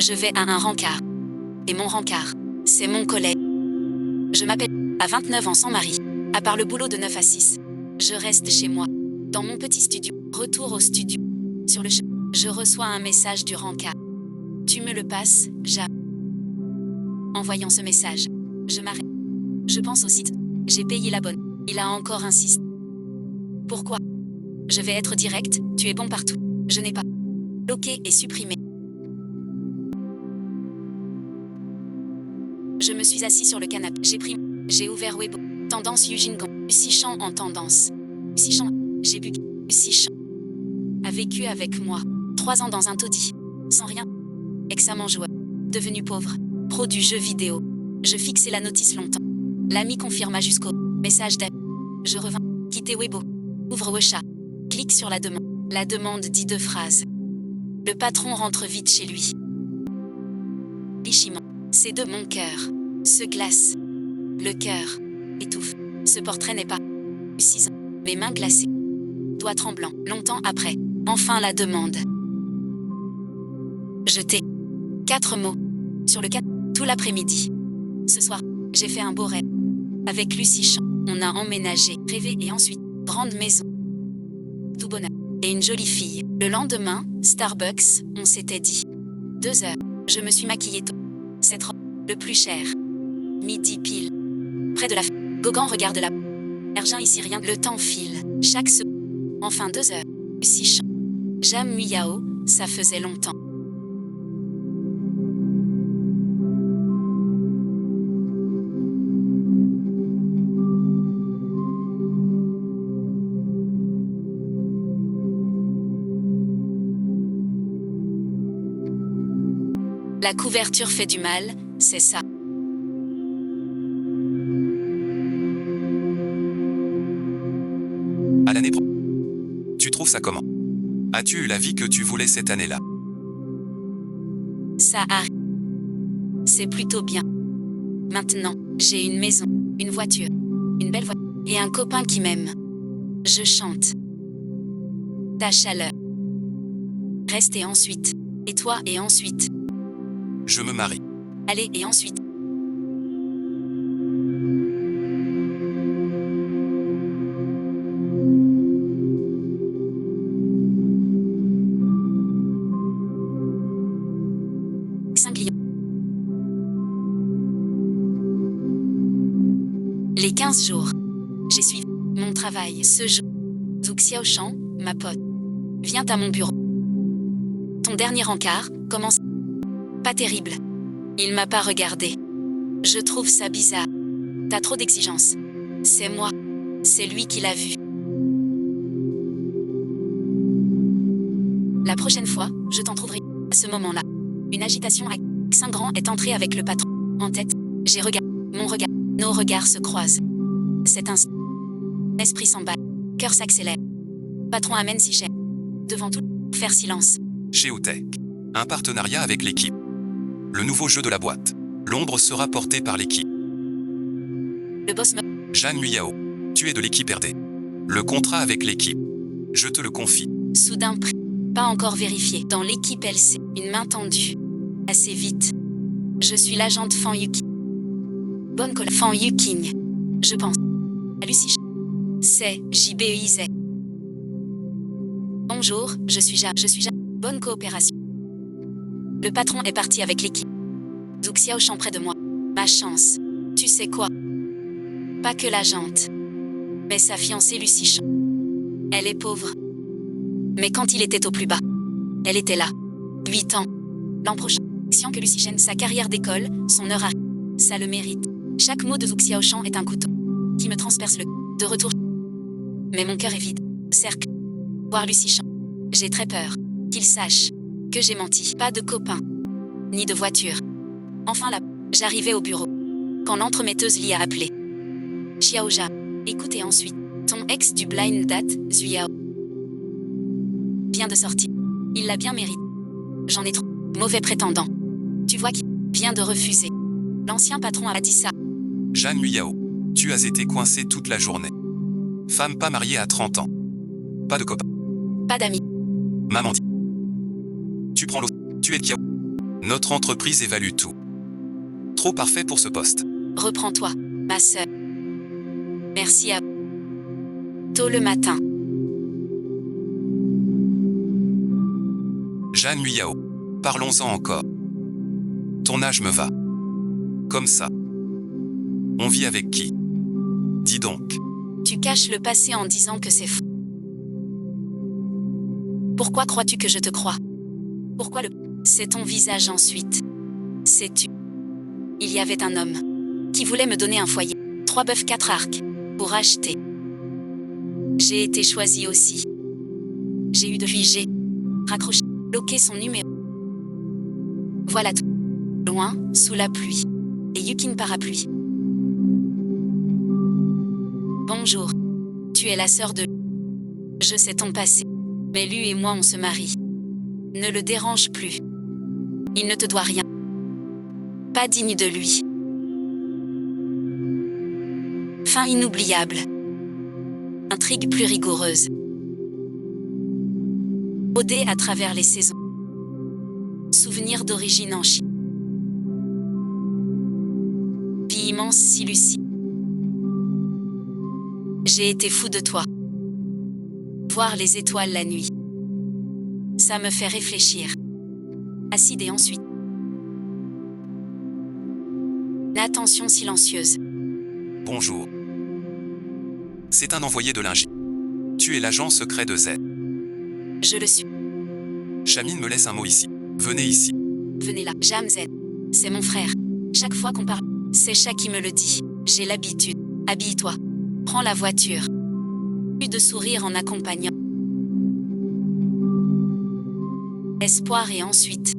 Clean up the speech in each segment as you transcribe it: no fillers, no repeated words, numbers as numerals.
Je vais à un rencard. Et mon rencard, c'est mon collègue. Je m'appelle à 29 ans sans mari. À part le boulot de 9 à 6. Je reste chez moi, dans mon petit studio. Retour au studio. Sur le chemin, je reçois un message du rencard. Tu me le passes, Ja. En voyant ce message, je m'arrête. Je pense au site. J'ai payé la bonne. Il a encore insisté. Pourquoi? Je vais être direct, tu es bon partout. Je n'ai pas bloqué et supprimé. Je me suis assis sur le canapé. J'ai ouvert Weibo. Tendance Eugene Gant. Lucie Chan en tendance. Lucie Chan. J'ai bu. Lucie Chan a vécu avec moi 3 ans dans un taudis. Sans rien. Examen joueur. Devenu pauvre. Pro du jeu vidéo. Je fixais la notice longtemps. L'ami confirma jusqu'au message d'aide. Je revins. Quitter Weibo. Ouvre Wecha. Clique sur la demande. La demande dit 2 phrases. Le patron rentre vite chez lui. Lichiment. C'est de mon cœur. Se glace. Le cœur étouffe. Ce portrait n'est pas 6 ans. Mes mains glacées. Doigts tremblants. Longtemps après. Enfin la demande. Jeté. 4 mots. Sur le 4. Tout l'après-midi. Ce soir, j'ai fait un beau rêve. Avec Lucie Chan, on a emménagé, rêvé et ensuite, grande maison. Tout bonheur. Et une jolie fille. Le lendemain, Starbucks, on s'était dit. 2 heures. Je me suis maquillée tôt. Cette robe, le plus cher. Midi pile. Près de la Gauguin regarde la Ergin ici rien. Le temps file. Chaque seconde. Enfin 2 heures. Lucie Chan. Jam Muyao, ça faisait longtemps. La couverture fait du mal, c'est ça. À l'année prochaine. Tu trouves ça comment? As-tu eu la vie que tu voulais cette année-là? Ça arrive. C'est plutôt bien. Maintenant, j'ai une maison, une voiture, une belle voiture, et un copain qui m'aime. Je chante. Ta chaleur. Reste et ensuite. Et toi et ensuite. Je me marie. Allez et ensuite. Les 15 jours. J'ai suivi mon travail ce jour. Zhu Xiaoshan, ma pote. Viens à mon bureau. Ton dernier encart commence. Pas terrible. Il m'a pas regardé. Je trouve ça bizarre. T'as trop d'exigences. C'est moi. C'est lui qui l'a vu. La prochaine fois, je t'en trouverai. À ce moment-là, une agitation à Saint-Grand est entrée avec le patron. En tête, j'ai regardé. Mon regard. Nos regards se croisent. C'est ainsi. L'esprit s'emballe. Cœur s'accélère. Patron amène si cher. Devant tout, faire silence. Geotech. Un partenariat avec l'équipe. Le nouveau jeu de la boîte. L'ombre sera portée par l'équipe. Le boss me... Jeanne Muyao. Tu es de l'équipe RD. Le contrat avec l'équipe. Je te le confie. Soudain prix. Pas encore vérifié. Dans l'équipe LC. Une main tendue. Assez vite. Je suis l'agente Fan Yuki. Bonne collègue. Fan Yuking. Je pense. À Lucie. C'est JBEIZ. Bonjour, je suis Ja. Bonne coopération. Le patron est parti avec l'équipe. Zhu Xiaoshan près de moi. Ma chance. Tu sais quoi? Pas que l'agente. Mais sa fiancée Lucie Chan. Elle est pauvre. Mais quand il était au plus bas, elle était là. 8 ans. L'an prochain. Xian que Lucie gêne sa carrière d'école, son heure arrive. Ça le mérite. Chaque mot de Zhu Xiaoshan est un couteau qui me transperce le de retour. Mais mon cœur est vide. Cercle. Voir Lucie Chan. J'ai très peur qu'il sache que j'ai menti. Pas de copain. Ni de voiture. Enfin là, j'arrivais au bureau. Quand l'entremetteuse l'y a appelé. Xiaoja. Écoutez ensuite. Ton ex du blind date, Zuyao. Vient de sortir. Il l'a bien mérité. J'en ai trop. Mauvais prétendant. Tu vois qu'il vient de refuser. L'ancien patron a dit ça. Jeanne Muyao. Tu as été coincée toute la journée. Femme pas mariée à 30 ans. Pas de copain. Pas d'amis. Maman dit. Tu prends l'eau. Tu es Kiao. Notre entreprise évalue tout. Trop parfait pour ce poste. Reprends-toi, ma sœur. Merci à tôt le matin. Jeanne Huyao. Parlons-en encore. Ton âge me va. Comme ça. On vit avec qui? Dis donc. Tu caches le passé en disant que c'est faux. Pourquoi crois-tu que je te crois? Pourquoi le... C'est ton visage ensuite. Sais-tu? Il y avait un homme qui voulait me donner un foyer. 3 bœufs 4 arcs. Pour acheter. J'ai été choisie aussi. J'ai eu depuis j'ai raccroché, bloqué son numéro. Voilà tout. Loin, sous la pluie. Et Yukin parapluie. Bonjour. Tu es la sœur de... Je sais ton passé. Mais lui et moi on se marie. Ne le dérange plus. Il ne te doit rien. Pas digne de lui. Fin inoubliable. Intrigue plus rigoureuse. Odée à travers les saisons. Souvenir d'origine en Chine. Vie immense si Lucie. J'ai été fou de toi. Voir les étoiles la nuit. Ça me fait réfléchir. Acide et ensuite. Attention silencieuse. Bonjour. C'est un envoyé de l'Ingi. Tu es l'agent secret de Z. Je le suis. Chamine me laisse un mot ici. Venez ici. Venez là, Jam Z. C'est mon frère. Chaque fois qu'on parle, c'est Chat qui me le dit. J'ai l'habitude. Habille-toi. Prends la voiture. Plus de sourire en accompagnant. Espoir et ensuite.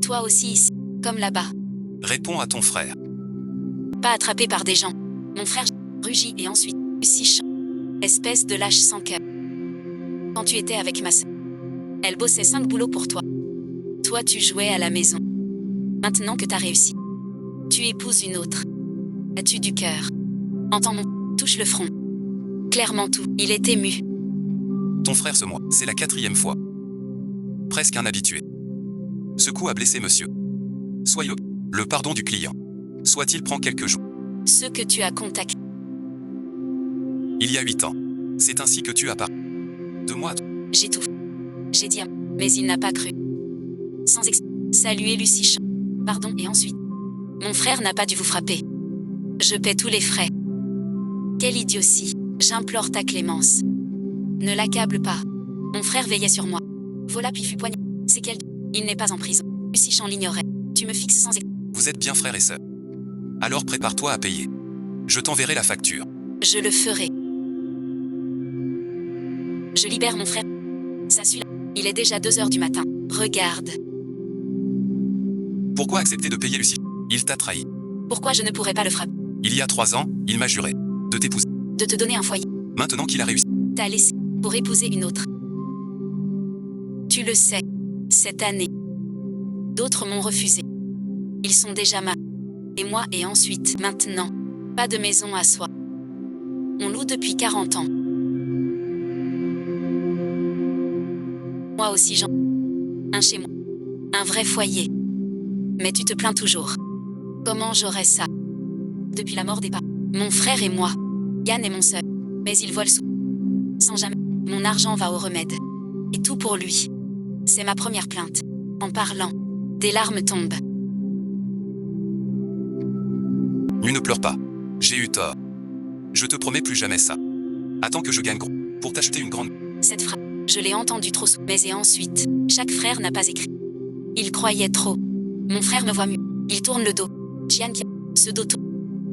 Toi aussi ici, comme là-bas. Réponds à ton frère. Pas attrapé par des gens. Mon frère rugit et ensuite, si chant. Espèce de lâche sans cœur. Quand tu étais avec ma sœur, elle bossait 5 boulots pour toi. Toi tu jouais à la maison. Maintenant que t'as réussi, tu épouses une autre. As-tu du cœur? Entends mon... Touche le front. Clairement tout, il est ému. Ton frère ce mois, c'est la 4e fois. Presque un habitué. Ce coup a blessé monsieur. Soyez le pardon du client. Soit-il prend quelques jours. Ceux que tu as contactés. Il y a 8 ans. C'est ainsi que tu as parlé. De moi. J'ai tout. J'ai dit à... Mais il n'a pas cru. Sans saluer Lucie Chan. Pardon et ensuite. Mon frère n'a pas dû vous frapper. Je paie tous les frais. Quelle idiotie. J'implore ta clémence. Ne l'accable pas. Mon frère veillait sur moi. Voilà puis fut poigné. C'est qu'elle... Il n'est pas en prison. Lucie Chan l'ignorait. Tu me fixes sans... Vous êtes bien frères et sœurs. Alors prépare-toi à payer. Je t'enverrai la facture. Je le ferai. Je libère mon frère. Ça suit là. Il est déjà 2h du matin. Regarde. Pourquoi accepter de payer Lucie? Il t'a trahi. Pourquoi je ne pourrais pas le frapper? Il y a 3 ans, il m'a juré de t'épouser. De te donner un foyer. Maintenant qu'il a réussi. T'as laissé pour épouser une autre. Tu le sais. Cette année. D'autres m'ont refusé. Ils sont déjà mariés. Et moi et ensuite, maintenant. Pas de maison à soi. On loue depuis 40 ans. Moi aussi j'en... Un chez moi. Un vrai foyer. Mais tu te plains toujours. Comment j'aurais ça? Depuis la mort des parents. Mon frère et moi. Yann est mon seul. Mais il vole sous. Sans jamais. Mon argent va au remède. Et tout pour lui. C'est ma première plainte. En parlant. Des larmes tombent. Ne pleure pas. J'ai eu tort. Je te promets plus jamais ça. Attends que je gagne gros. Pour t'acheter une grande... Cette phrase, je l'ai entendue trop souvent. Mais et ensuite, chaque frère n'a pas écrit. Il croyait trop. Mon frère me voit mieux. Il tourne le dos. Jian qui... Ce dos tourne.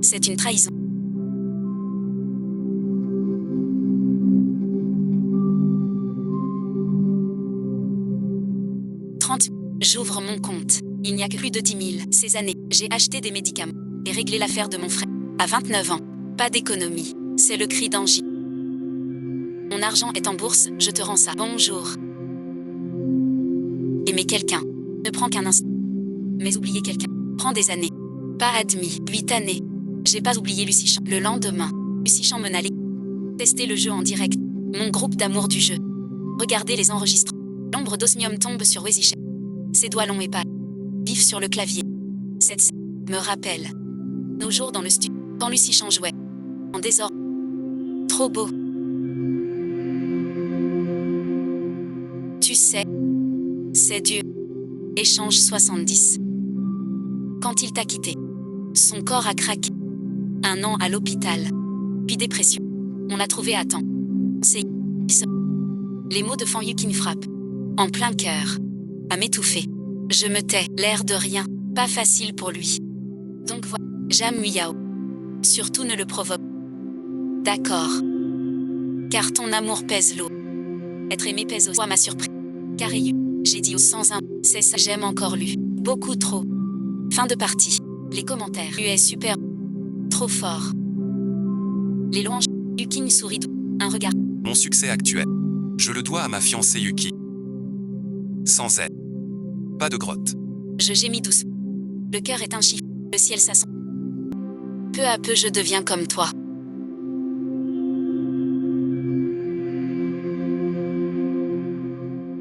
C'est une trahison. J'ouvre mon compte. Il n'y a que plus de 10 000. Ces années, j'ai acheté des médicaments et réglé l'affaire de mon frère. À 29 ans, pas d'économie. C'est le cri d'Angie. Mon argent est en bourse, je te rends ça. Bonjour. Aimer quelqu'un ne prend qu'un instant. Mais oublier quelqu'un prend des années. Pas admis. 8 années. J'ai pas oublié Lucie Chan. Le lendemain, Lucie Chan me n'allait tester le jeu en direct. Mon groupe d'amour du jeu. Regardez les enregistrements. L'ombre d'osmium tombe sur Weziché. Ses doigts longs et pâles. Vifs sur le clavier. Cette scène me rappelle nos jours dans le studio, quand Lucie jouait. En désordre. Trop beau. Tu sais, c'est dur. Échange 70. Quand il t'a quitté, son corps a craqué. 1 an à l'hôpital. Puis dépression. On l'a trouvé à temps. C'est les mots de Fanyu qui me frappent. En plein cœur. À m'étouffer. Je me tais, l'air de rien. Pas facile pour lui. Donc voilà. Jam Yao. Surtout ne le provoque. D'accord. Car ton amour pèse lourd. Être aimé pèse aussi. Ma surprise. Carré. J'ai dit sans un. C'est ça. J'aime encore lu. Beaucoup trop. Fin de partie. Les commentaires. Tu es super. Trop fort. Les louanges. Yuki sourit. Un regard. Mon succès actuel. Je le dois à ma fiancée Yuki. Sans elle. Pas de grotte. Je gémis doucement. Le cœur est un chiffre. Le ciel s'assombrit. Peu à peu je deviens comme toi.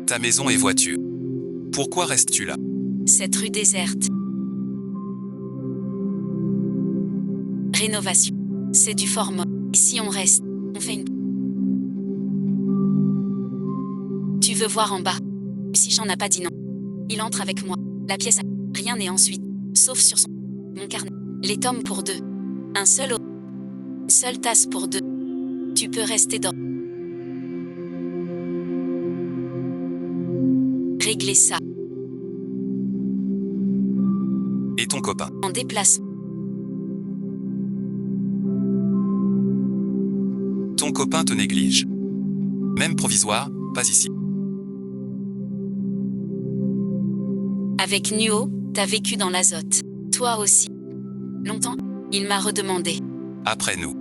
Ta maison et voiture. Pourquoi restes-tu là? Cette rue déserte. Rénovation. C'est du format. Et si on reste, on fait une... Tu veux voir en bas? Si j'en ai pas dit non. Il entre avec moi. La pièce a... Rien n'est ensuite. Sauf sur son... Mon carnet. Les tomes pour 2. Un seul eau. Une seule tasse pour 2. Tu peux rester dans... Régler ça. Et ton copain? En déplacement. Ton copain te néglige. Même provisoire, pas ici. Avec Nuo, t'as vécu dans l'azote. Toi aussi. Longtemps, il m'a redemandé. Après nous.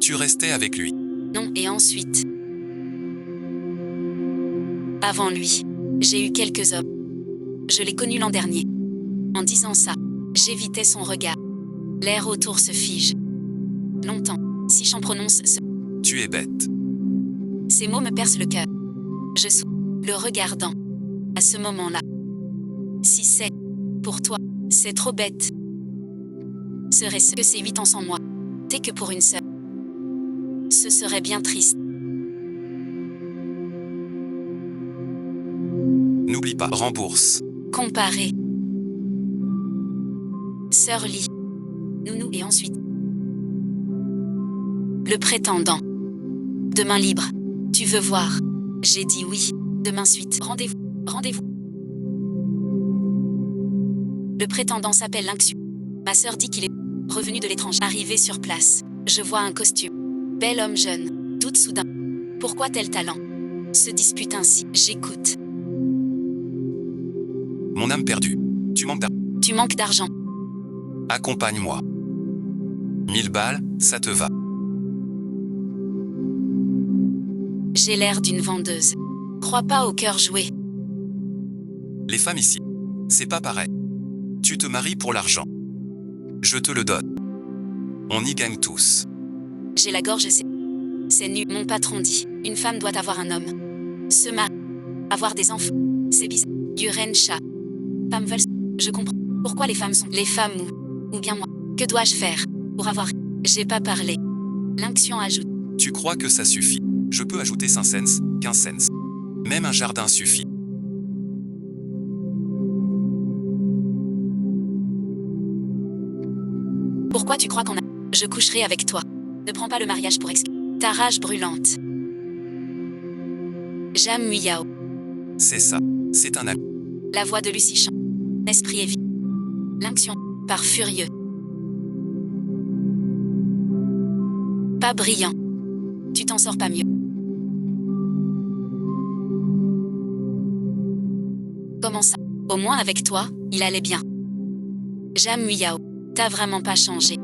Tu restais avec lui. Non, et ensuite. Avant lui, j'ai eu quelques hommes. Je l'ai connu l'an dernier. En disant ça, j'évitais son regard. L'air autour se fige. Longtemps, si j'en prononce ce... Tu es bête. Ces mots me percent le cœur. Je souris, le regardant. À ce moment-là. Si c'est, pour toi, c'est trop bête. Serait-ce que c'est 8 ans sans moi? T'es que pour une seule. Ce serait bien triste. N'oublie pas, rembourse. Comparer. Sœur Lee. Nounou et ensuite. Le prétendant. Demain libre. Tu veux voir? J'ai dit oui. Demain suite. Rendez-vous. Rendez-vous. Le prétendant s'appelle Lynxiu. Ma sœur dit qu'il est revenu de l'étranger. Arrivé sur place. Je vois un costume. Bel homme jeune. Doute soudain. Pourquoi tel talent? Se dispute ainsi. J'écoute. Mon âme perdue. Tu manques d'argent. Tu manques d'argent. Accompagne-moi. 1000 balles, ça te va. J'ai l'air d'une vendeuse. Crois pas au cœur joué. Les femmes ici, c'est pas pareil. Tu te maries pour l'argent. Je te le donne. On y gagne tous. J'ai la gorge, c'est nu. Mon patron dit, une femme doit avoir un homme. Se marier. Avoir des enfants. C'est bizarre. Yuren Cha. Femmes veulent... Je comprends. Pourquoi les femmes sont... Les femmes ou bien moi. Que dois-je faire pour avoir... J'ai pas parlé. Lynxian ajoute. Tu crois que ça suffit? Je peux ajouter 5 cents, 15 cents. Même un jardin suffit. Pourquoi tu crois qu'on a... Je coucherai avec toi. Ne prends pas le mariage pour excuser. Ta rage brûlante. Jam Yao. C'est ça. C'est un ami. La voix de Lucie chante. L'esprit est vif. Lynxian. Par furieux. Pas brillant. Tu t'en sors pas mieux. Comment ça? Au moins avec toi, il allait bien. Jam Yao. T'as vraiment pas changé.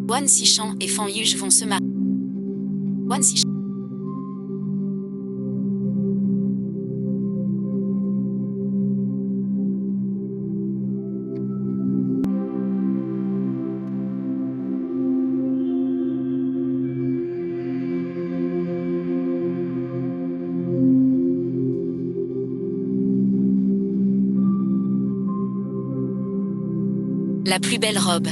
Wan Xishan et Fan Yuge vont se marier. Wan Xishan. La plus belle robe.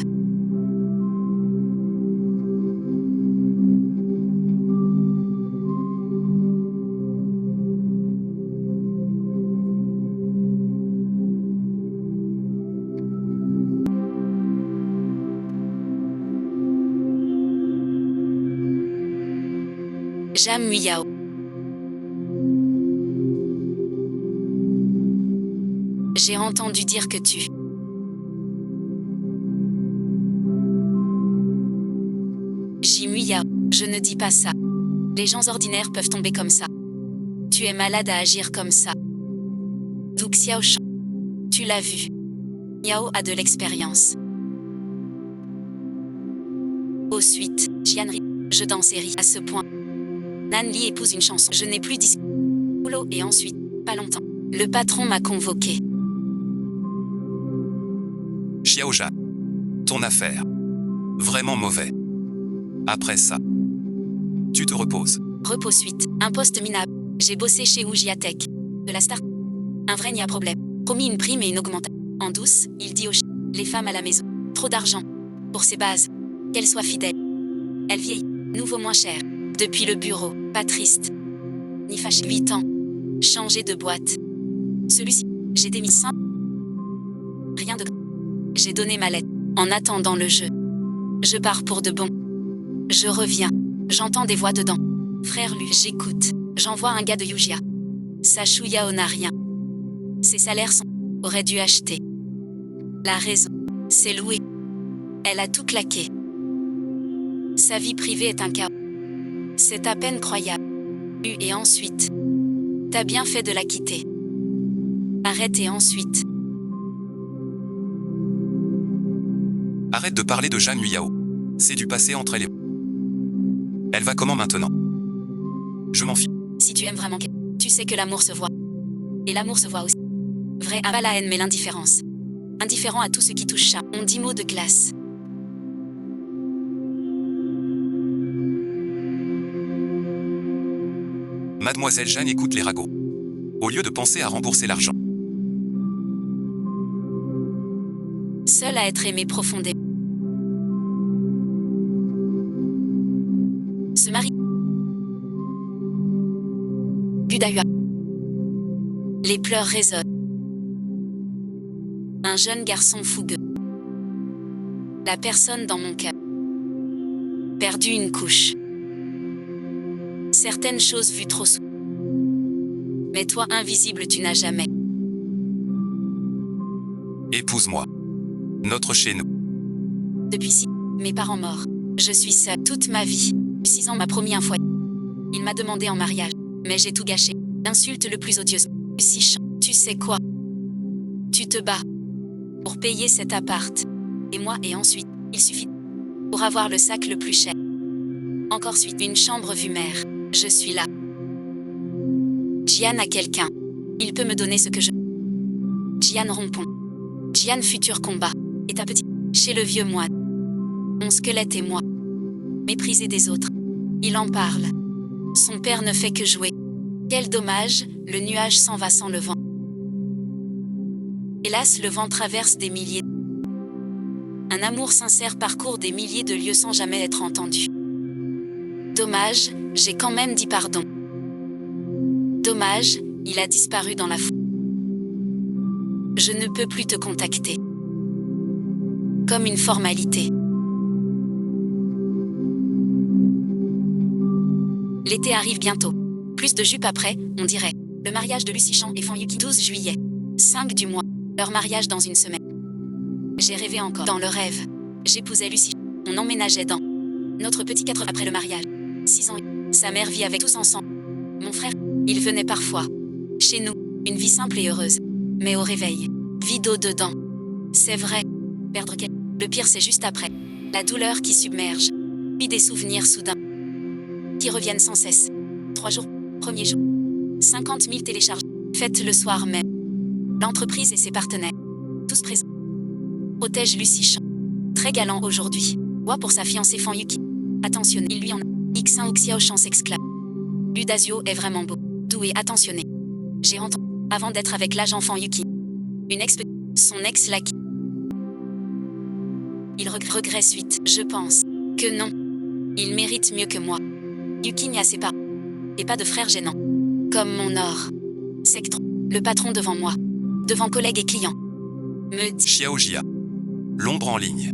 Jam Muyao. J'ai entendu dire que tu... Jimuyao, je ne dis pas ça. Les gens ordinaires peuvent tomber comme ça. Tu es malade à agir comme ça. Duk Xiaoshan. Tu l'as vu. Yao a de l'expérience. Au suite, Jianri. Je danse et ris à ce point. Nanli épouse une chanson. Je n'ai plus boulot et ensuite, pas longtemps. Le patron m'a convoqué. Xiaoja. Ton affaire. Vraiment mauvais. Après ça, tu te reposes. Repos suite. Un poste minable. J'ai bossé chez Oujiatech. De la star. Un vrai n'y a problème. Promis une prime et une augmentation. En douce, il dit aux les femmes à la maison. Trop d'argent. Pour ses bases. Qu'elles soient fidèles. Elle vieillit. Nouveau moins cher. Depuis le bureau. Pas triste. Ni fâché. 8 ans. Changer de boîte. Celui-ci. J'ai démis 5. Rien de... J'ai donné ma lettre. En attendant le jeu. Je pars pour de bon. Je reviens. J'entends des voix dedans. Frère Lu, j'écoute. J'envoie un gars de Yujia. Sachu Yao n'a rien. Ses salaires sont... Aurait dû acheter. La raison. C'est loué. Elle a tout claqué. Sa vie privée est un chaos. C'est à peine croyable. Et ensuite. T'as bien fait de la quitter. Arrête et ensuite. Arrête de parler de Jam Yao. C'est du passé entre elle et... Elle va comment maintenant? Je m'en fiche. Si tu aimes vraiment quelqu'un, tu sais que l'amour se voit. Et l'amour se voit aussi. Vrai, pas la haine mais l'indifférence. Indifférent à tout ce qui touche ça. On dit mots de glace. Mademoiselle Jeanne écoute les ragots. Au lieu de penser à rembourser l'argent. Seul à être aimé profondément. Se marie. Gudahua. Les pleurs résonnent. Un jeune garçon fougueux. La personne dans mon cœur. Perdu une couche. Certaines choses vues trop souvent. Mais toi invisible tu n'as jamais. Épouse-moi. Notre chez nous. Depuis 6 mes parents morts. Je suis seule toute ma vie. 6 ans m'a promis un foyer. Il m'a demandé en mariage. Mais j'ai tout gâché. L'insulte le plus odieuse. Si tu sais quoi? Tu te bats. Pour payer cet appart. Et moi et ensuite, il suffit. Pour avoir le sac le plus cher. Encore suite une chambre vue mer. Je suis là. Jian a quelqu'un. Il peut me donner ce que je... Jian Rompon. Jian futur combat. Et ta petite... Chez le vieux moine. Mon squelette et moi. Méprisé des autres. Il en parle. Son père ne fait que jouer. Quel dommage, le nuage s'en va sans le vent. Hélas, le vent traverse des milliers. Un amour sincère parcourt des milliers de lieues sans jamais être entendu. Dommage, j'ai quand même dit pardon. Dommage, il a disparu dans la foule. Je ne peux plus te contacter. Comme une formalité. L'été arrive bientôt. Plus de jupes après, on dirait. Le mariage de Lucie Chan et Fan Yuki 12 juillet. 5 du mois. Leur mariage dans une semaine. J'ai rêvé encore. Dans le rêve. J'épousais Lucie. On emménageait dans notre petit 4 après le mariage. 6 ans. Sa mère vit avec tous ensemble. Mon frère, il venait parfois. Chez nous, une vie simple et heureuse. Mais au réveil, vide au-dedans. C'est vrai. Perdre quelqu'un. Le pire c'est juste après. La douleur qui submerge. Puis des souvenirs soudains. Qui reviennent sans cesse. 3 jours. Premier jour. 50 000 télécharges. Faites le soir même. L'entreprise et ses partenaires. Tous présents. Protège Lucie Chan. Très galant aujourd'hui. Bois pour sa fiancée Fan Yuki. attentionné. Il lui en a. X1 ou Xiaoshan s'exclame. Ludasio est vraiment beau, doux et attentionné. J'ai entendu, avant d'être avec l'agent Fan Yuki. Son ex l'a quitté. Il regrette suite. Je pense que non. Il mérite mieux que moi. Yuki n'y a ses parents. Et pas de frère gênant. Comme mon or. Sectre. Le patron devant moi. Devant collègues et clients. Me dit. Xiao Jia. L'ombre en ligne.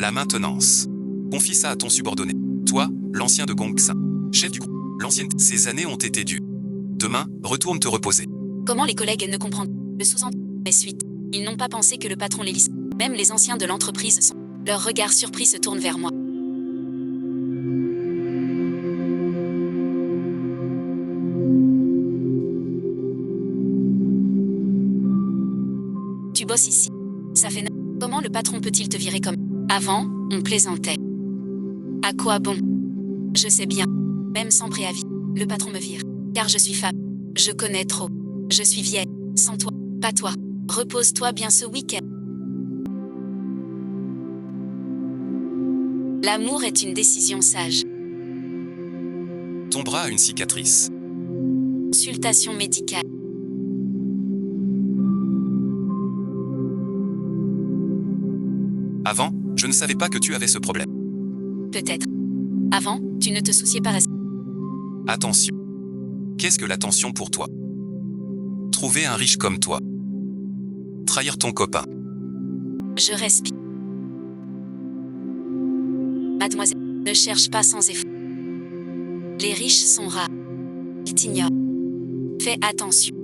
La maintenance. Confie ça à ton subordonné. Toi, l'ancien de Gongxin. Chef du groupe. L'ancienne. Ces années ont été dues. Demain, retourne te reposer. Comment les collègues ne comprennent le sous-entendu. Mais suite. Ils n'ont pas pensé que le patron les lisse. Même les anciens de l'entreprise sont. Leur regard surpris se tourne vers moi. Tu bosses ici. Ça fait. Comment le patron peut-il te virer comme. Avant, on plaisantait. À quoi bon? Je sais bien. Même sans préavis, le patron me vire. Car je suis femme. Je connais trop. Je suis vieille. Sans toi. Pas toi. Repose-toi bien ce week-end. L'amour est une décision sage. Ton bras a une cicatrice. Consultation médicale. Avant, je ne savais pas que tu avais ce problème. Peut-être. Avant, tu ne te souciais pas assez. Attention. Qu'est-ce que l'attention pour toi? Trouver un riche comme toi. Trahir ton copain. Je respire. Mademoiselle, ne cherche pas sans effort. Les riches sont rares. Ils t'ignorent. Fais attention.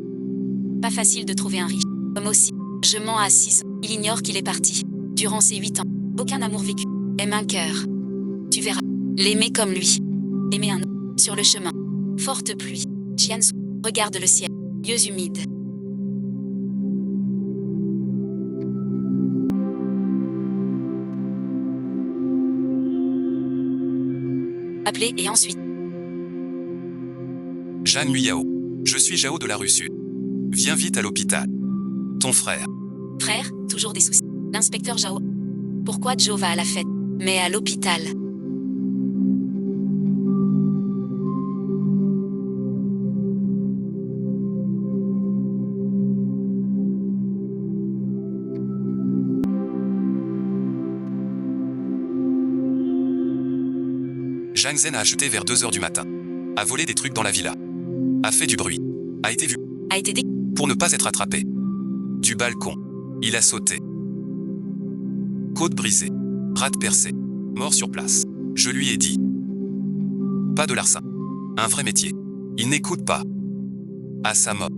Pas facile de trouver un riche. Comme aussi. Je mens à 6 ans. Il ignore qu'il est parti. Durant ces 8 ans. Aucun amour vécu. Aime un cœur. Tu verras. L'aimer comme lui. Aimer un homme. Sur le chemin. Forte pluie. Jiansu. Regarde le ciel. Yeux humides. Appelez et ensuite. Jeanne Yao. Je suis Jao de la rue Sud. Viens vite à l'hôpital. Ton frère. Frère, toujours des soucis. L'inspecteur Jao. Pourquoi Joe va à la fête, mais à l'hôpital? Zhang Zhen a acheté vers 2h du matin. A volé des trucs dans la villa. A fait du bruit. A été vu. A été dé... Pour ne pas être attrapé. Du balcon. Il a sauté. Côte brisée. Rate percée. Mort sur place. Je lui ai dit. Pas de larcin. Un vrai métier. Il n'écoute pas. À sa mort.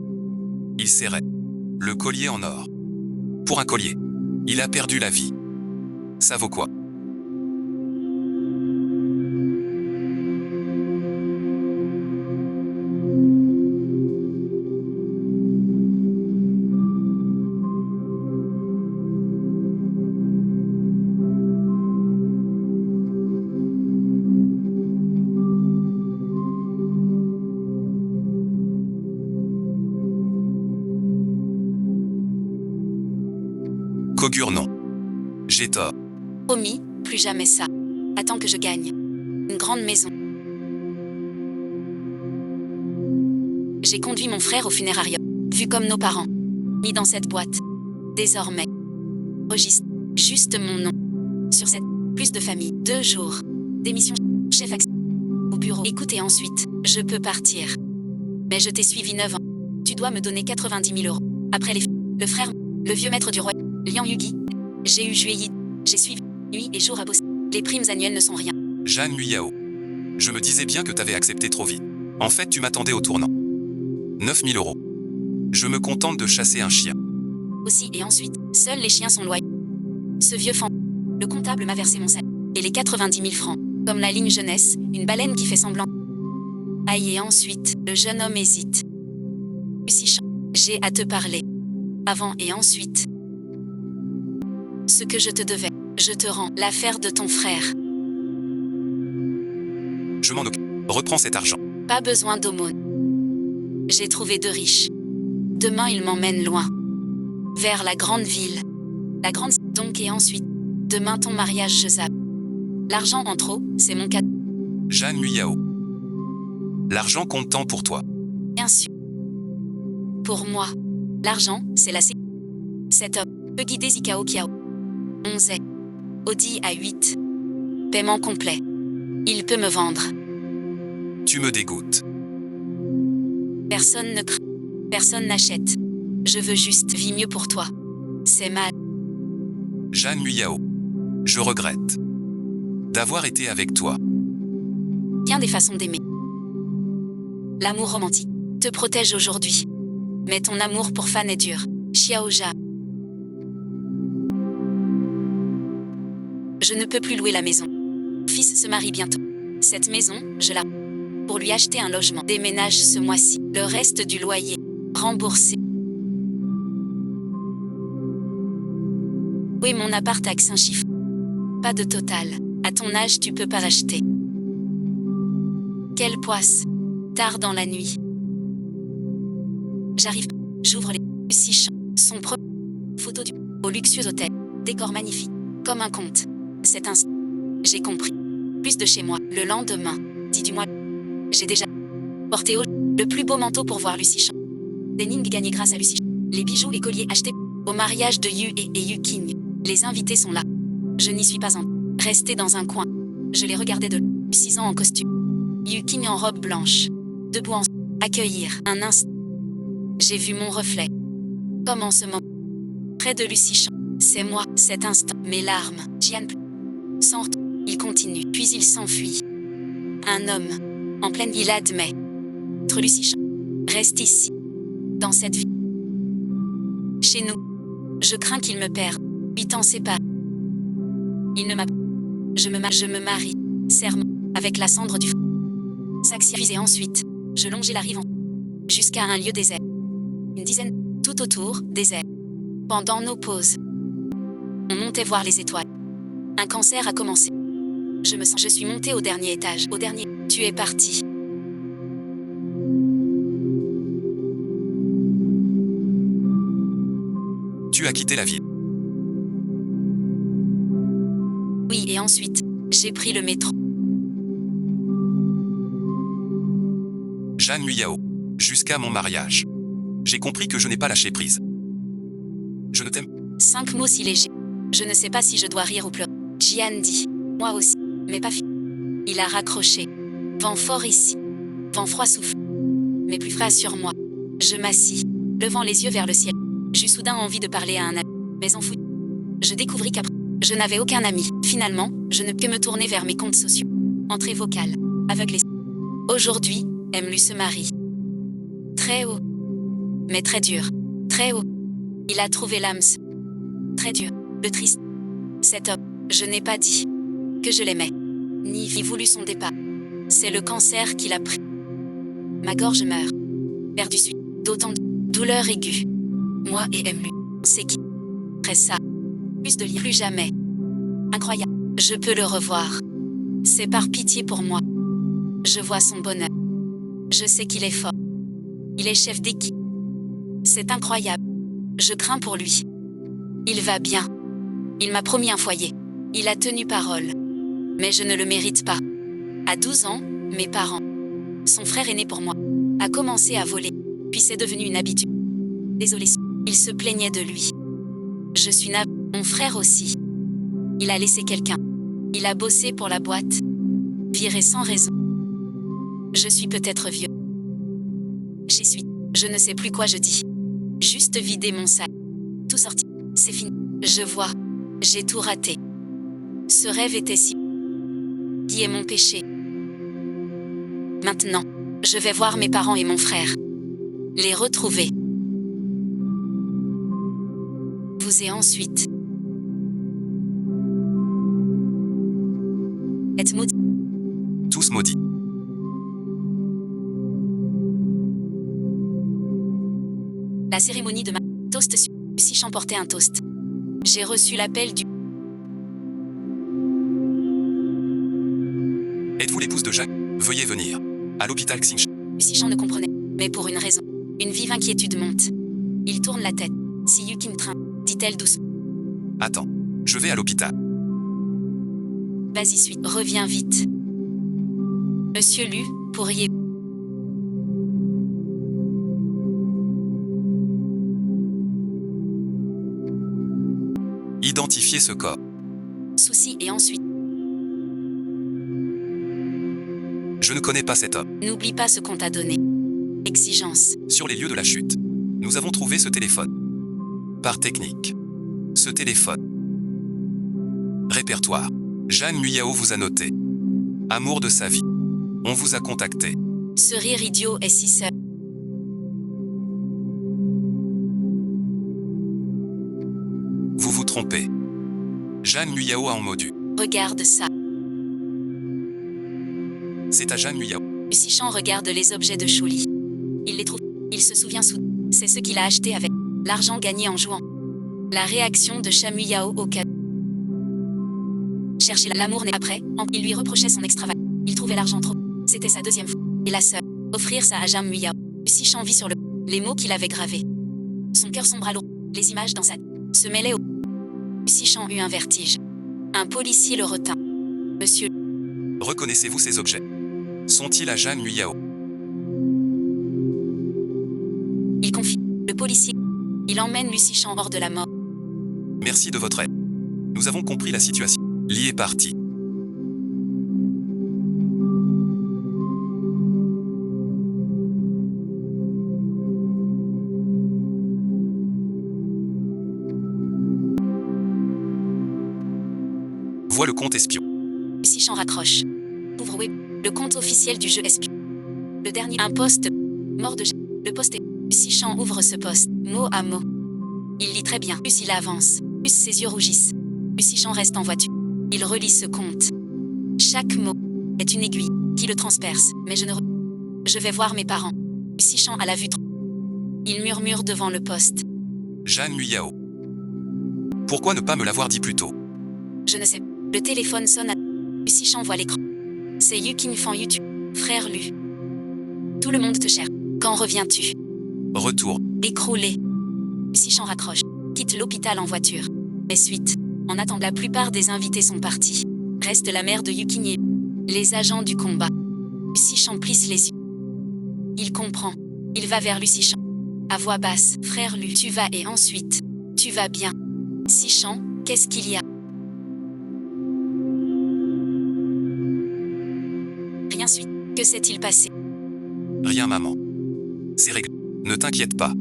Il serrait. Le collier en or. Pour un collier. Il a perdu la vie. Ça vaut quoi? Kogure non. J'ai tort. Promis, plus jamais ça. Attends que je gagne. Une grande maison. J'ai conduit mon frère au funérarium. Vu comme nos parents. Mis dans cette boîte. Désormais. Registre. Juste mon nom. Sur cette. Plus de famille. 2 jours. Démission. Chef accès. Au bureau. Écoute et ensuite, je peux partir. Mais je t'ai suivi 9 ans. Tu dois me donner 90 000 €. Après les. Le frère. Le vieux maître du roi. Liang Yugi. J'ai eu juillet. J'ai suivi. Nuit et jour à bosser. Les primes annuelles ne sont rien. Jeanne Yao. Je me disais bien que t'avais accepté trop vite. En fait, tu m'attendais au tournant. 9 000 €. Je me contente de chasser un chien. Aussi et ensuite, seuls les chiens sont loyaux. Ce vieux fan. Le comptable m'a versé mon salaire. Et les 90 000 francs. Comme la ligne jeunesse, une baleine qui fait semblant. Aïe et ensuite, le jeune homme hésite. Si j'ai à te parler. Avant et ensuite. Ce que je te devais, je te rends. L'affaire de ton frère. Je m'en occupe. Reprends cet argent. Pas besoin d'aumône. J'ai trouvé 2 riches. Demain ils m'emmènent loin. Vers la grande ville. La grande... Donc et ensuite. Demain ton mariage je zappe. L'argent en trop, c'est mon cadeau. Jeanne Yao. L'argent compte tant pour toi. Bien sûr. Pour moi. L'argent, c'est la... Cet homme peut guider Zikao Kiao. 11 est. Audi A8. Paiement complet. Il peut me vendre. Tu me dégoûtes. Personne ne craint. Personne n'achète. Je veux juste vie mieux pour toi. C'est mal. Jeanne Luyao. Je regrette d'avoir été avec toi. Bien des façons d'aimer. L'amour romantique te protège aujourd'hui. Mais ton amour pour Fan est dur. Xiaoja. Je ne peux plus louer la maison. Fils se marie bientôt. Cette maison, je la... pour lui acheter un logement. Déménage ce mois-ci. Le reste du loyer. Remboursé. Oui, mon appart axe un chiffre. Pas de total. À ton âge, tu peux pas racheter. Quelle poisse. Tard dans la nuit. J'arrive. J'ouvre les... Lucie son propre... Photo du... au luxueux hôtel. Décor magnifique. Comme un conte. C'est un... J'ai compris. Plus de chez moi. Le lendemain. Dis du mois. J'ai déjà... porté le plus beau manteau pour voir Lucie Chan. Des Ning gagnés grâce à Lucie Chan. Les bijoux et colliers achetés au mariage de Yu et Yu King. Les invités sont là. Je n'y suis pas en... Resté dans un coin. Je les regardais de 6 ans en costume. Yu King en robe blanche. Debout en... Accueillir. Un instant. J'ai vu mon reflet. Comme en ce moment. Près de Lucie Chan. C'est moi, cet instant. Mes larmes. Jian. Sans... Il continue. Puis il s'enfuit. Un homme. En pleine ville admet. Entre Lucie Chan. Reste ici. Dans cette vie. Chez nous. Je crains qu'il me perde. 8 ans séparés. Il ne m'a... Je me marie. Serment. Avec la cendre du... Saxifis et ensuite. Je longeai la rive en... Jusqu'à un lieu désert. Une dizaine. Tout autour, désert. Pendant nos pauses. On montait voir les étoiles. Un concert a commencé. Je suis montée au dernier étage. Au dernier. Tu es parti. Tu as quitté la ville. Oui, et ensuite, j'ai pris le métro. Jeanne Luyao. Jusqu'à mon mariage. J'ai compris que je n'ai pas lâché prise. Je ne t'aime. 5 mots si légers. Je ne sais pas si je dois rire ou pleurer. Jian dit. Moi aussi. Mais pas fini. Il a raccroché. Vent fort ici. Vent froid souffle. Mais plus frais sur moi. Je m'assis. Levant les yeux vers le ciel. J'eus soudain envie de parler à un ami. Mais en fouille. Je découvris qu'après, je n'avais aucun ami. Finalement, je ne peux me tourner vers mes comptes sociaux. Entrée vocale. Aveuglé. Aujourd'hui, Emlu se marie. Très haut. Mais très dur. Très haut. Il a trouvé l'âme. Très dur. Le triste. Cet homme. Je n'ai pas dit que je l'aimais. Ni voulu son départ. C'est le cancer qui l'a pris. Ma gorge meurt. Perdu suite. D'autant de douleur aiguë. Moi et Emlu. C'est qui? Après ça. Plus de lire. Plus jamais. Incroyable. Je peux le revoir. C'est par pitié pour moi. Je vois son bonheur. Je sais qu'il est fort. Il est chef d'équipe. C'est incroyable. Je crains pour lui. Il va bien. Il m'a promis un foyer. Il a tenu parole. Mais je ne le mérite pas. À 12 ans, mes parents, son frère aîné pour moi, a commencé à voler. Puis c'est devenu une habitude. Désolé, il se plaignait de lui. Je suis navrée. Mon frère aussi. Il a laissé quelqu'un. Il a bossé pour la boîte. Viré sans raison. Je suis peut-être vieux. J'y suis. Je ne sais plus quoi je dis. Juste vider mon sac. Tout sorti. C'est fini. Je vois. J'ai tout raté. Ce rêve était si... Qui est mon péché? Maintenant, je vais voir mes parents et mon frère. Les retrouver. Vous et ensuite... Être maudit. Tous maudits. La cérémonie de ma... Toast sur... Si j'emportais un toast. J'ai reçu l'appel du... Êtes-vous l'épouse de Jacques? Veuillez venir. À l'hôpital Xinch. Si j'en ne comprenais. Mais pour une raison. Une vive inquiétude monte. Il tourne la tête. Si Yu Kim train, dit-elle doucement. Attends. Je vais à l'hôpital. Vas-y, suite. Reviens vite. Monsieur Lu, pourriez... Identifier ce corps. Sous souci et ensuite. Je ne connais pas cet homme. N'oublie pas ce qu'on t'a donné. Exigence. Sur les lieux de la chute, nous avons trouvé ce téléphone. Par technique. Ce téléphone. Répertoire. Jeanne Muyao vous a noté. Amour de sa vie. On vous a contacté. Ce rire idiot est si seul. Vous vous trompez. Jeanne Muyao a en modu. Regarde ça. C'est à Jeanne Muyao. Lucichan regarde les objets de Chouli. Il les trouve. Il se souvient soudain. C'est ce qu'il a acheté avec l'argent gagné en jouant. La réaction de Chamuyao au cadeau. Chercher l'amour n'est après. Il lui reprochait son extravagance. Il trouvait l'argent trop. C'était sa deuxième fois. Et la seule. Offrir ça à Chamuyao. Lucichan vit sur les mots qu'il avait gravés. Son cœur sombra lourd. Les images dans sa tête se mêlaient au. Lucichan eut un vertige. Un policier le retint. Monsieur. Reconnaissez-vous ces objets? Sont-ils à Jeanne Muyao? Il confie. Le policier. Il emmène Lucichan hors de la mort. Merci de votre aide. Nous avons compris la situation. Lee est parti. Vois le compte espion. Lucichan raccroche. Ouvre web. Le compte officiel du jeu espion. Le dernier. Un poste. Mort de. Le poste est. Lucichan ouvre ce poste, mot à mot. Il lit très bien. Plus il avance, plus ses yeux rougissent. Lucichan reste en voiture. Il relit ce compte. Chaque mot est une aiguille qui le transperce. Mais je vais voir mes parents. Lucichan a la vue. Il murmure devant le poste. Jeanne Muyao. Pourquoi ne pas me l'avoir dit plus tôt? Je ne sais. Le téléphone sonne à. Lucichan voit l'écran. C'est Yukin Fan YouTube. Frère Lu. Tout le monde te cherche. Quand reviens-tu? Retour. Écroulé. Lucichan raccroche. Quitte l'hôpital en voiture. Et suite. En attendant, la plupart des invités sont partis. Reste la mère de Yukin et les agents du combat. Lucichan plisse les yeux. Il comprend. Il va vers Lucichan. À voix basse. Frère Lu, tu vas et ensuite. Tu vas bien. Lucichan, qu'est-ce qu'il y a? Rien suite. Que s'est-il passé? Rien, maman. C'est réglé. Ne t'inquiète pas.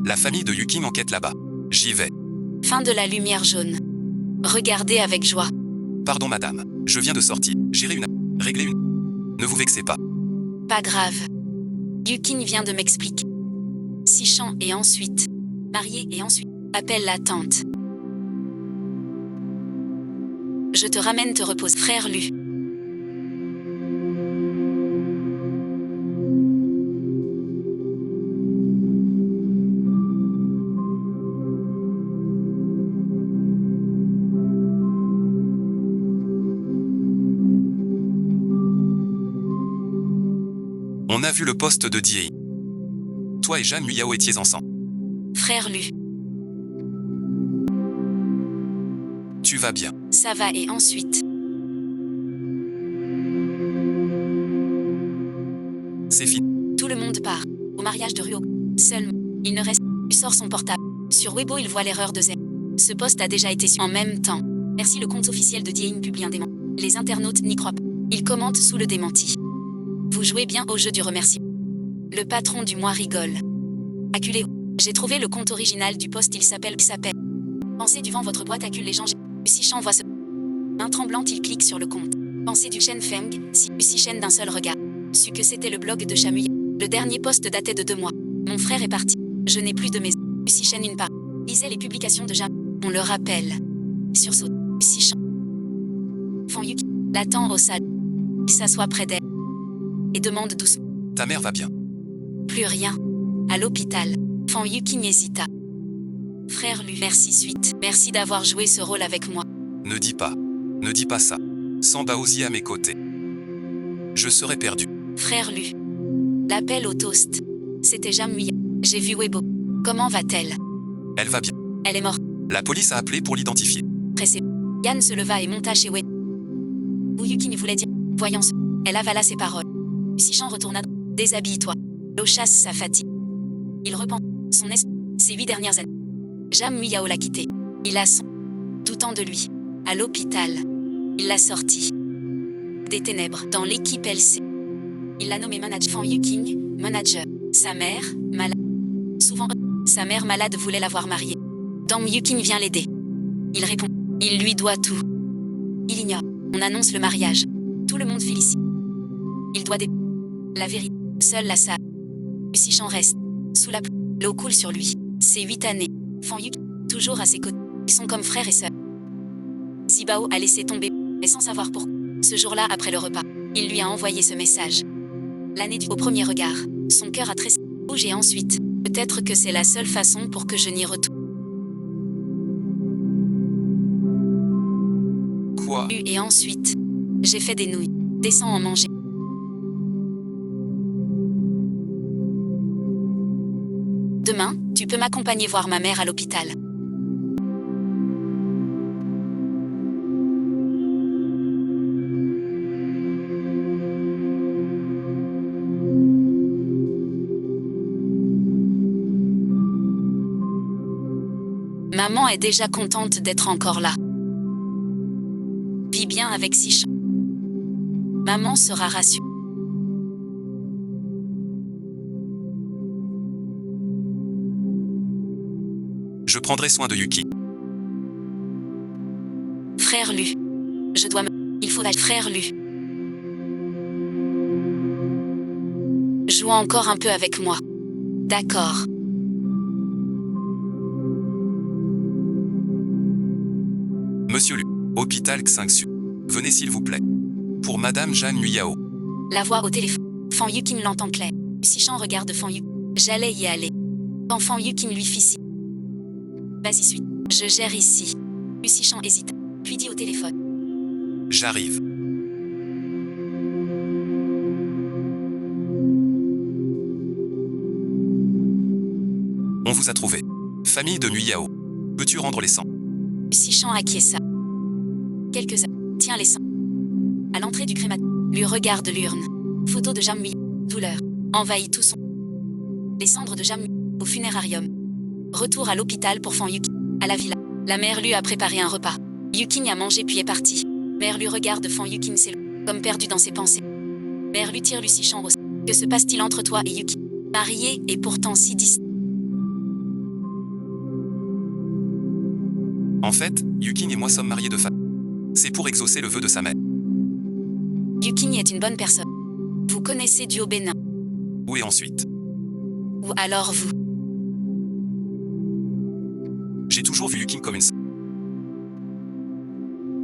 La famille de Yuki m'enquête là-bas. J'y vais. Fin de la lumière jaune. Regardez avec joie. Pardon, madame. Je viens de sortir. Régler une. Ne vous vexez pas. Pas grave. Yukin vient de m'expliquer. Lucichan et ensuite. Marié et ensuite. Appelle la tante. Je te ramène te repose. Frère Lu. On a vu le poste de Die. Toi et Jeanne Muyao étiez ensemble. Frère Lu. Tu vas bien. Ça va et ensuite. C'est fini. Tout le monde part. Au mariage de Ruo. Seul. Il ne reste. Il sort son portable. Sur Weibo, il voit l'erreur de Z. Ce poste a déjà été su. En même temps. Merci, le compte officiel de Diein publie un démenti. Les internautes n'y croient pas. Ils commentent sous le démenti. Vous jouez bien au jeu du remerciement. Le patron du mois rigole. Acculé. J'ai trouvé le compte original du poste, il s'appelle. Pensez du vent, votre boîte accule les gens. Lucichan voit ce. Main tremblante, il clique sur le compte. Pensée du Shen Feng, si Lucichan d'un seul regard. Su que c'était le blog de Chamuyao. Le dernier poste datait de 2 mois. Mon frère est parti. Je n'ai plus de maison. Lucichan une part. Lisez les publications de Jam. On le rappelle. Sursaut. Lucichan. Fan Yuki. L'attend au salon. Il s'assoit près d'elle. Et demande doucement. Ta mère va bien. Plus rien. À l'hôpital. Fan Yuki hésita. Frère Lu, merci suite. Merci d'avoir joué ce rôle avec moi. Ne dis pas. Ne dis pas ça. Sans Baozi à mes côtés. Je serais perdu. Frère Lu. L'appel au toast. C'était Jamui. J'ai vu Weibo. Comment va-t-elle? Elle va bien. Elle est morte. La police a appelé pour l'identifier. Pressé. Yann se leva et monta chez Weibo. Où Yuki voulait dire. Voyons ce. Elle avala ses paroles. Lucichan retourna. Déshabille-toi. L'eau chasse sa fatigue. Il repent son esprit. Ces 8 dernières années. Jam Muyao l'a quitté. Il a son. Doutant de lui. À l'hôpital. Il l'a sorti des ténèbres dans l'équipe LC. Il l'a nommé manager. Fan Yuking, manager. Sa mère, malade. Souvent, sa mère malade voulait l'avoir marié. Dong Yuking vient l'aider. Il répond. Il lui doit tout. Il ignore. On annonce le mariage. Tout le monde félicite. Il doit des... La vérité. Seule la salle. Sichan reste. Sous la pluie. L'eau coule sur lui. C'est 8 années. Fan Yuking, toujours à ses côtés. Ils sont comme frères et sœurs. Zibao a laissé tomber, mais sans savoir pourquoi. Ce jour-là, après le repas, il lui a envoyé ce message. L'année au premier regard, son cœur a tressé, rouge et ensuite, peut-être que c'est la seule façon pour que je n'y retourne. Quoi? Et ensuite, j'ai fait des nouilles. Descends en manger. Demain, tu peux m'accompagner voir ma mère à l'hôpital. Maman est déjà contente d'être encore là. Vis bien avec Sichan. Maman sera rassurée. Je prendrai soin de Yuki. Frère Lu. Je dois me... Il faut agir. Frère Lu. Joue encore un peu avec moi. D'accord. Monsieur Lu, hôpital Xingsu. Venez s'il vous plaît. Pour Madame Zhang Yuyao. La voix au téléphone. Fan Yuking l'entend clair. Sichan regarde Fan Yuking. J'allais y aller. Quand Fan Yuking lui fit signe. Vas-y, suis. Je gère ici. Sichan hésite, puis dit au téléphone. J'arrive. On vous a trouvé. Famille de Nuyao. Peux-tu rendre les sangs? Sichan acquiesça. Quelques heures. Tiens les sangs. À l'entrée du crématorium. Lui regarde l'urne. Photo de Jamui. Douleur. Envahit tout son. Les cendres de Jamui. Au funérarium. Retour à l'hôpital pour Fan Yuking. À la villa. La mère lui a préparé un repas. Yuking a mangé puis est parti. Mère lui regarde Fan Yuking s'éloigne, comme perdu dans ses pensées. Mère lui tire Sichan au sein. Que se passe-t-il entre toi et Yuking? Mariés et pourtant si distincts. En fait, Yuking et moi sommes mariés de famille. C'est pour exaucer le vœu de sa mère. Yuking est une bonne personne. Vous connaissez Duo Bénin. Où et ensuite? Ou alors vous. J'ai toujours vu Yuking comme une sœur.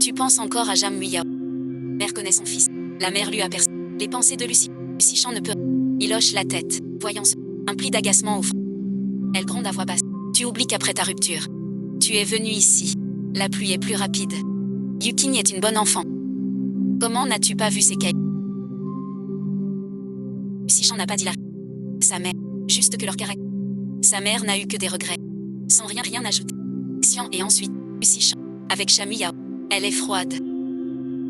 Tu penses encore à Jam Muyao. Mère connaît son fils. La mère lui a percé les pensées de Lucie. Sichan ne peut. Il hoche la tête, voyant ce. Un pli d'agacement au fond. Elle gronde à voix basse. Tu oublies qu'après ta rupture, tu es venu ici. La pluie est plus rapide. Yuking est une bonne enfant. Comment n'as-tu pas vu ses cahiers? Sichan n'a pas dit la... Sa mère. Juste que leur caractère. Sa mère n'a eu que des regrets. Sans rien ajouter. Xian et ensuite, Sichan. Avec Chamuyao. Elle est froide.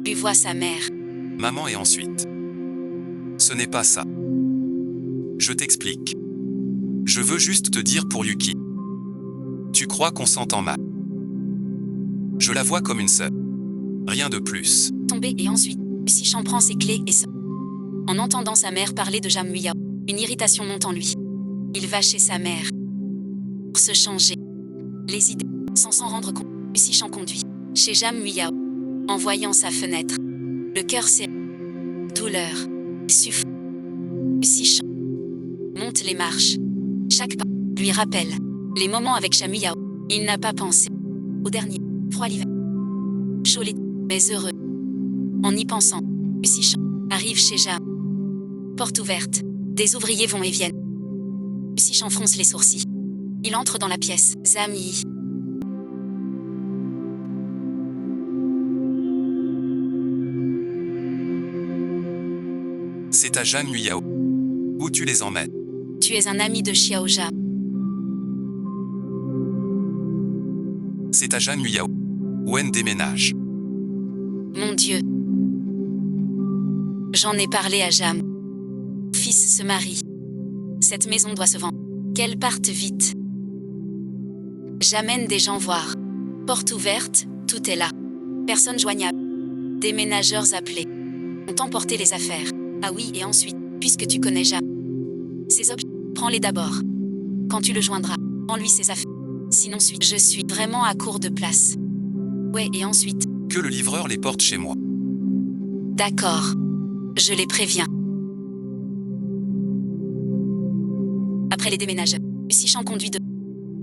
Lui voit sa mère. Maman et ensuite. Ce n'est pas ça. Je t'explique. Je veux juste te dire pour Yuki. Tu crois qu'on s'entend mal. Je la vois comme une sœur. Rien de plus. Tombé et ensuite, Sichan prend ses clés et se... En entendant sa mère parler de Jam Muyao, une irritation monte en lui. Il va chez sa mère. Pour se changer. Les idées, sans s'en rendre compte, Sichan conduit. Chez Jam Muyao. En voyant sa fenêtre. Le cœur serré. Douleur. Souffle. Sichan. Monte les marches. Chaque pas lui rappelle les moments avec Chamuyao. Il n'a pas pensé au dernier. Froid l'hiver. Chaud l'été, mais heureux. En y pensant, Sichan arrive chez Jam. Porte ouverte. Des ouvriers vont et viennent. Sichan fronce les sourcils. Il entre dans la pièce. Zami. C'est à Jam Nuyao. Où tu les emmènes? Tu es un ami de Xiao Jam. C'est à Jam Nuyao. Wen déménage. Mon Dieu. J'en ai parlé à Jam. Fils se marie. Cette maison doit se vendre. Qu'elle parte vite. J'amène des gens voir. Porte ouverte, tout est là. Personne joignable. Déménageurs appelés. Ont emporté les affaires. Ah oui, et ensuite, puisque tu connais Jam. Ces objets, prends-les d'abord. Quand tu le joindras, prends-lui ses affaires. Sinon, je suis vraiment à court de place. Ouais, et ensuite. Que le livreur les porte chez moi. D'accord. Je les préviens. Après les déménageurs, Lucie Chan conduit de.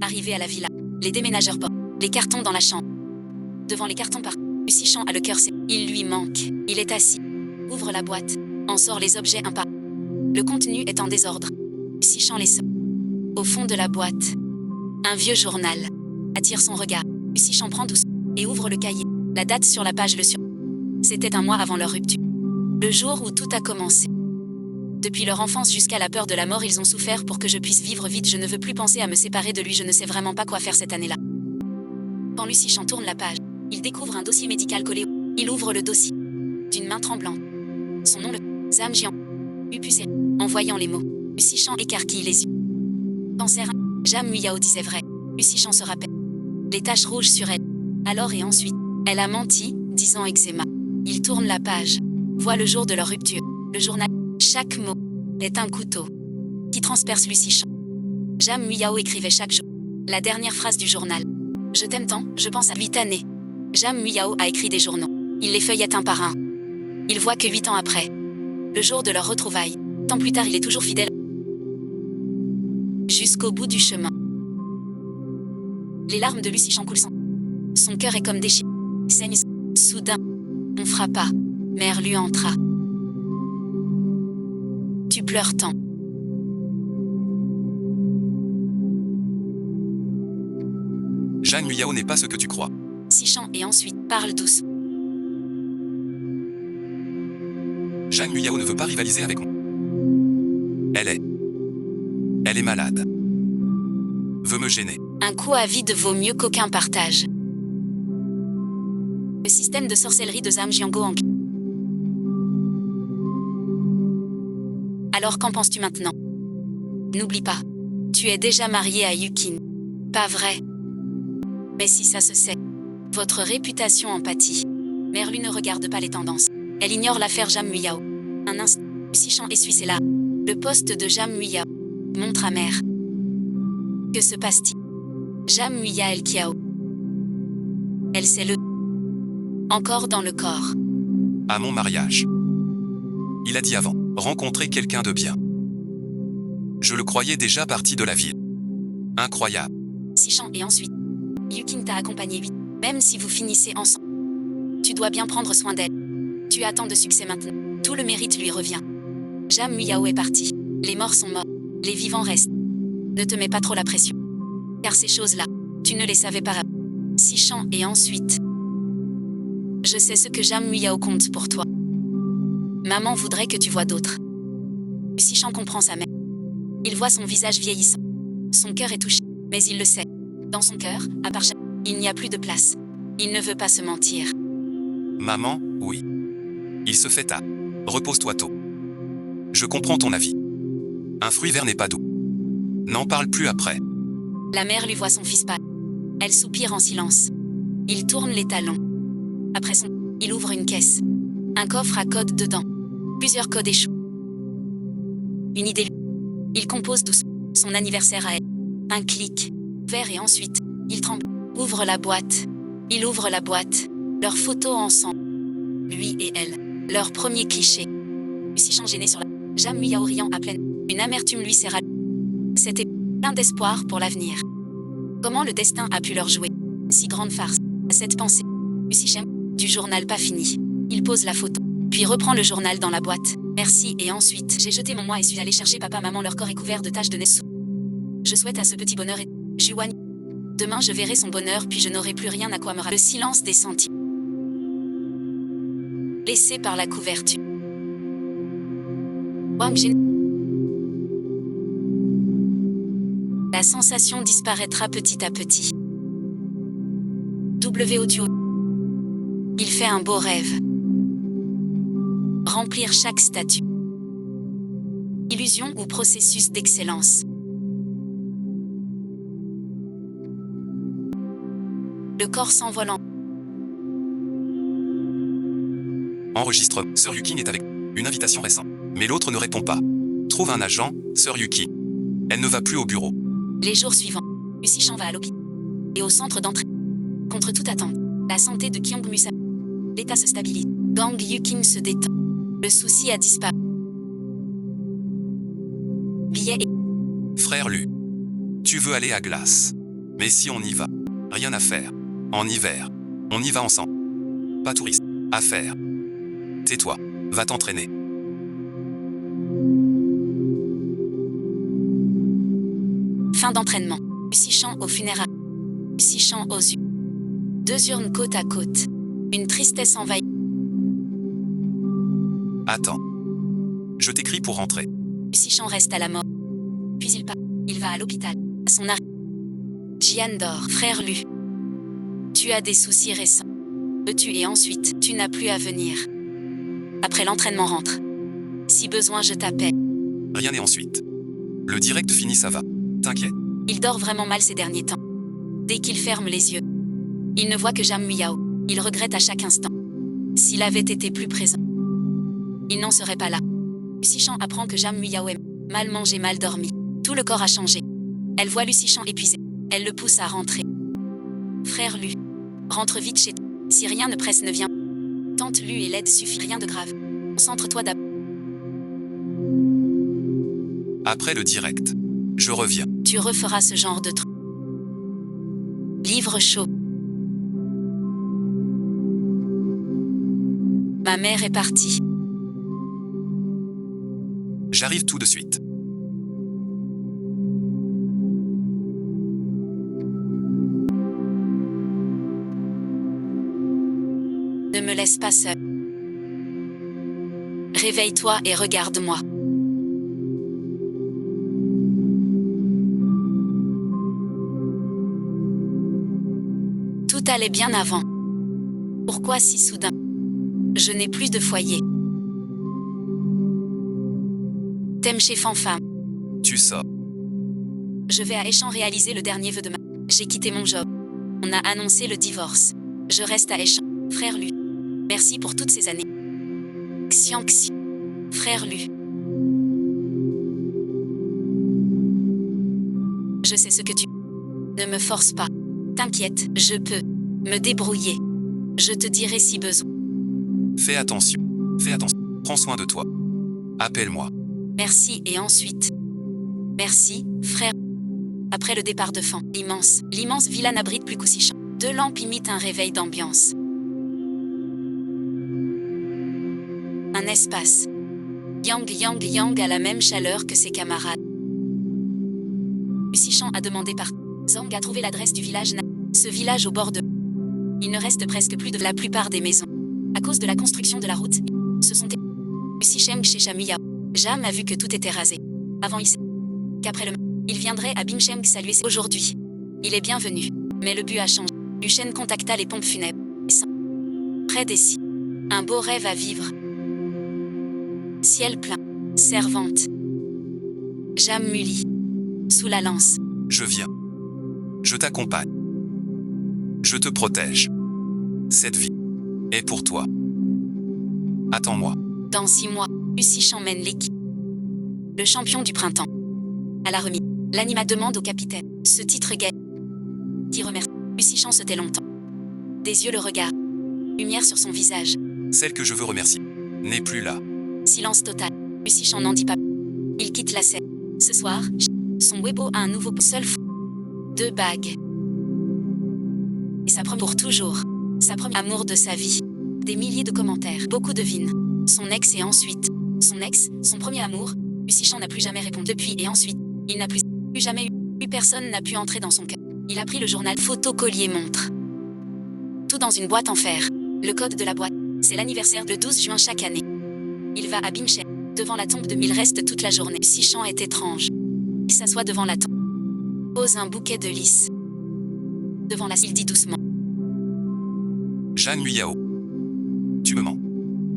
Arrivé à la villa, les déménageurs portent les cartons dans la chambre. Devant les cartons par Lucie Chan a le cœur serré. Il lui manque. Il est assis. Ouvre la boîte. En sort les objets un par. Le contenu est en désordre. Lucie Chan les sort. Au fond de la boîte, un vieux journal attire son regard. Lucie Chan prend doucement et ouvre le cahier. La date sur la page le sur. C'était un mois avant leur rupture. Le jour où tout a commencé. Depuis leur enfance jusqu'à la peur de la mort, ils ont souffert pour que je puisse vivre vite. Je ne veux plus penser à me séparer de lui. Je ne sais vraiment pas quoi faire cette année-là. Quand Lucie Chan tourne la page, il découvre un dossier médical collé. Il ouvre le dossier d'une main tremblante. Son nom, le Zam Jian. Upusé. En voyant les mots, Lucie Chan écarquille les yeux. Cancer. Jam Muyao disait vrai. Lucie Chan se rappelle. Les taches rouges sur elle. Alors et ensuite, elle a menti, disant eczéma. Il tourne la page. Voit le jour de leur rupture. Le journal. Chaque mot est un couteau qui transperce Lucie Chan. Jam Muyao écrivait chaque jour la dernière phrase du journal. Je t'aime tant, je pense à 8 années. Jam Muyao a écrit des journaux. Il les feuillette un par un. Il voit que 8 ans après, le jour de leur retrouvaille, tant plus tard il est toujours fidèle. Jusqu'au bout du chemin. Les larmes de Lucie Chan coulent son cœur est comme déchiré. Saigne. Soudain, on frappa. Mère lui entra. Tu pleures tant. Jam Muyao n'est pas ce que tu crois. Lucie Chan et ensuite parle douce. Jam Muyao ne veut pas rivaliser avec moi. Elle est malade. Veut me gêner. Un coup à vide vaut mieux qu'aucun partage. Le système de sorcellerie de Zam Jiango en. Alors qu'en penses-tu maintenant? N'oublie pas, tu es déjà marié à Yukin. Pas vrai? Mais si ça se sait, votre réputation en pâtit. Merlu ne regarde pas les tendances. Elle ignore l'affaire Jam Muyao. Un instant, Lucie Chan essuie ses larmes. Le poste de Jam Muyao montre amer. Que se passe-t-il? Jam Muya El Kiao. Elle sait le. Encore dans le corps. À mon mariage. Il a dit avant, rencontrer quelqu'un de bien. Je le croyais déjà parti de la ville. Incroyable. Sichan et ensuite. Yukin t'a accompagné vite. Même si vous finissez ensemble. Tu dois bien prendre soin d'elle. Tu as tant de succès maintenant. Tout le mérite lui revient. Jam Muyao est parti. Les morts sont morts. Les vivants restent. Ne te mets pas trop la pression. Car ces choses-là, tu ne les savais pas. Sichan et ensuite. Je sais ce que Jam Muyao compte pour toi. Maman voudrait que tu vois d'autres. Sichan comprend sa mère. Il voit son visage vieillissant. Son cœur est touché, mais il le sait. Dans son cœur, à part Jam, il n'y a plus de place. Il ne veut pas se mentir. Maman, oui. Il se fait tard. Repose-toi tôt. Je comprends ton avis. Un fruit vert n'est pas doux. N'en parle plus après. La mère lui voit son fils pâle. Elle soupire en silence. Il tourne les talons. Après il ouvre une caisse. Un coffre à code dedans. Plusieurs codes échouent. Une idée. Il compose doucement son anniversaire à elle. Un clic. Vert et ensuite, il tremble. Ouvre la boîte. Il ouvre la boîte. Leurs photos ensemble. Lui et elle. Leur premier cliché. Lucie Chan gênée sur la. Jam Muyao riant à pleine. Une amertume lui serra. C'était plein d'espoir pour l'avenir. Comment le destin a pu leur jouer si grande farce. Cette pensée. Lucie Chan, du journal pas fini. Il pose la photo, puis reprend le journal dans la boîte. Merci et ensuite, j'ai jeté mon moi et suis allé chercher papa maman. Leur corps est couvert de taches de Nessu. Je souhaite à ce petit bonheur et Juan. Demain je verrai son bonheur puis je n'aurai plus rien à quoi me rappeler. Le silence des sentiments. Laissé par la couverture. Wang Jin. La sensation disparaîtra petit à petit. W.O. Il fait un beau rêve. Remplir chaque statut. Illusion ou processus d'excellence. Le corps s'envolant. Enregistre. Sœur Yuki est avec. Une invitation récente. Mais l'autre ne répond pas. Trouve un agent, Sœur Yuki. Elle ne va plus au bureau. Les jours suivants, Usichan va à l'hôpital et au centre d'entrée. Contre toute attente, la santé de Kyung Musa. L'état se stabilise. Gang Yukim se détend. Le souci a disparu. Billet et... Frère Lu. Tu veux aller à Glace. Mais si on y va. Rien à faire. En hiver. On y va ensemble. Pas touriste. À faire. Tais-toi. Va t'entraîner. Fin d'entraînement. Usichan aux funérailles. Usichan aux yeux. Deux urnes côte à côte. Une tristesse envahit. Attends. Je t'écris pour rentrer. Usichan reste à la mort. Puis il part. Il va à l'hôpital. À son arrêt. Jian dort. Frère Lu. Tu as des soucis récents. Veux-tu et ensuite, tu n'as plus à venir. Après l'entraînement rentre. Si besoin, je t'appelle. Rien et ensuite. Le direct fini, ça va. T'inquiète. Il dort vraiment mal ces derniers temps. Dès qu'il ferme les yeux, il ne voit que Jam Muyao. Il regrette à chaque instant. S'il avait été plus présent, il n'en serait pas là. Lucichan apprend que Jam Muyao est mal mangé, mal dormi. Tout le corps a changé. Elle voit Lucichan épuisé. Elle le pousse à rentrer. Frère Lu, rentre vite chez toi. Si rien ne presse, ne vient. Tante Lu et l'aide suffit, rien de grave. Concentre-toi d'abord. Après le direct, je reviens. Tu referas ce genre de truc. Livre chaud. Ma mère est partie. J'arrive tout de suite. Ne me laisse pas seule. Réveille-toi et regarde-moi. Tout allait bien avant. Pourquoi si soudain? Je n'ai plus de foyer. T'aimes chez Fanfam. Tu sors. Je vais à Échamps réaliser le dernier vœu de ma... J'ai quitté mon job. On a annoncé le divorce. Je reste à Échamps. Frère Lu. Merci pour toutes ces années. Xiang Xi. Frère Lu. Je sais ce que tu... Ne me force pas. T'inquiète, je peux me débrouiller. Je te dirai si besoin. Fais attention. Fais attention. Prends soin de toi. Appelle-moi. Merci et ensuite. Merci, frère. Après le départ de Fan, l'immense villa n'abrite plus qu'Usichan. Deux lampes imitent un réveil d'ambiance. Un espace. Yang a la même chaleur que ses camarades. Usichan a demandé par Zhang a trouvé l'adresse du village. Ce village au bord de... Il ne reste presque plus de la plupart des maisons. À cause de la construction de la route, ce sont... Usichan chez Chamuyao. Jam a vu que tout était rasé. Avant il sait qu'après le... Il viendrait à Bimcheng saluer aujourd'hui. Il est bienvenu. Mais le but a changé. Luchen contacta les pompes funèbres. Près d'ici. Un beau rêve à vivre. Ciel plein. Servante. Jam Muli. Sous la lance. Je viens. Je t'accompagne. Je te protège. Cette vie est pour toi. Attends-moi. Dans 6 mois, Usichan mène l'équipe. Le champion du printemps. À la remise, l'anima demande au capitaine. Ce titre gagne. Qui remercie. Usichan se tait longtemps. Des yeux le regardent. Lumière sur son visage. Celle que je veux remercier n'est plus là. Silence total. Usichan n'en dit pas. Il quitte la scène. Ce soir, son Weibo a un nouveau seul fou. 2 bagues. Et sa première pour toujours. Sa première amour de sa vie. Des milliers de commentaires. Beaucoup devinent. Son ex et ensuite. Son ex, son premier amour. Usichan n'a plus jamais répondu depuis et ensuite. Il n'a plus jamais eu. Plus personne n'a pu entrer dans son cœur. Il a pris le journal photo collier montre. Tout dans une boîte en fer. Le code de la boîte, c'est l'anniversaire le 12 juin chaque année. Il va à Bimcheng. Devant la tombe de... Il reste toute la journée. Usichan est étrange. Il s'assoit devant la tombe. Pose un bouquet de lys. Devant la... Il dit doucement. Jan Muyao. Tu me mens.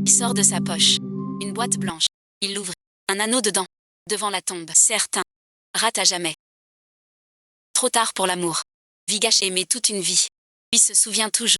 Il sort de sa poche. Une boîte blanche. Il l'ouvre. Un anneau dedans. Devant la tombe. Certain. Rate à jamais. Trop tard pour l'amour. Vigash aimait toute une vie. Il se souvient toujours.